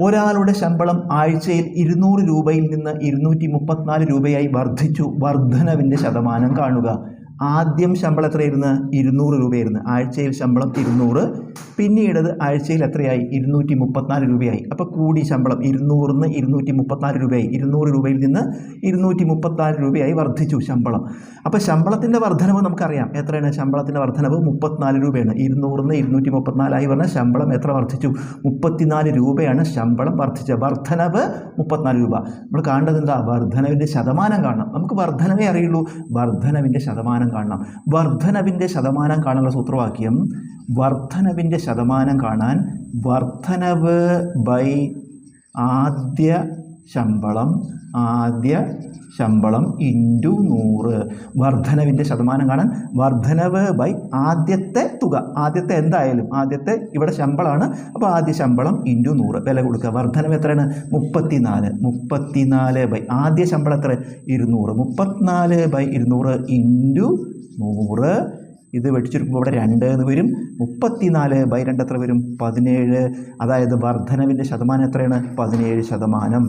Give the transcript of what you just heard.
ഒരാളുടെ ശമ്പളം ആഴ്ചയിൽ 200 രൂപയിൽ നിന്ന് 234 രൂപയായി വർദ്ധിച്ചു. വർധനവിൻ്റെ ശതമാനം കാണുക. ആദ്യം ശമ്പളം എത്രയായിരുന്നു? 200 രൂപയായിരുന്നു. ആഴ്ചയിൽ ശമ്പളം 200, പിന്നീട് ആഴ്ചയിൽ എത്രയായി? 234 രൂപയായി. അപ്പോൾ കൂടി ശമ്പളം 200 നിന്ന് 234 രൂപയായി. 200 രൂപയിൽ നിന്ന് 234 രൂപയായി വർദ്ധിച്ചു ശമ്പളം. അപ്പോൾ ശമ്പളത്തിൻ്റെ വർധനവ് നമുക്കറിയാം. എത്രയാണ് ശമ്പളത്തിൻ്റെ വർധനവ്? 34 രൂപയാണ്. 200 നിന്ന് 234 ആയി പറഞ്ഞാൽ ശമ്പളം എത്ര വർദ്ധിച്ചു? 34 രൂപയാണ് ശമ്പളം വർദ്ധിച്ച. വർധനവ് 34 രൂപ. നമ്മൾ കാണേണ്ടത് എന്താ? വർധനവിൻ്റെ ശതമാനം കാണണം. നമുക്ക് വർധനവേ അറിയുള്ളൂ, വർധനവിൻ്റെ ശതമാനം കാണണം. വർധനവിൻ്റെ ശതമാനം കാണാനുള്ള സൂത്രവാക്യം, വർധനവിൻ്റെ ശതമാനം കാണാൻ വർധനവ് ബൈ ആദ്യ ശമ്പളം ഇൻറ്റു 100. വർധനവിൻ്റെ ശതമാനം കാണാൻ വർധനവ് ബൈ ആദ്യത്തെ തുക. ആദ്യത്തെ എന്തായാലും ആദ്യത്തെ ഇവിടെ ശമ്പളമാണ്. അപ്പോൾ ആദ്യ ശമ്പളം ഇൻറ്റു 100 വില കൊടുക്കുക. വർധനവ് എത്രയാണ്? 34 ബൈ ആദ്യ ശമ്പളം എത്ര? 200. 34 ബൈ 200 ഇൻറ്റു 100. ഇത് വെടിച്ചെടുക്കുമ്പോൾ ഇവിടെ 2 എന്ന് വരും. 34 ബൈ 2 എത്ര വരും? 17. അതായത് വർധനവിൻ്റെ ശതമാനം എത്രയാണ്? 17%.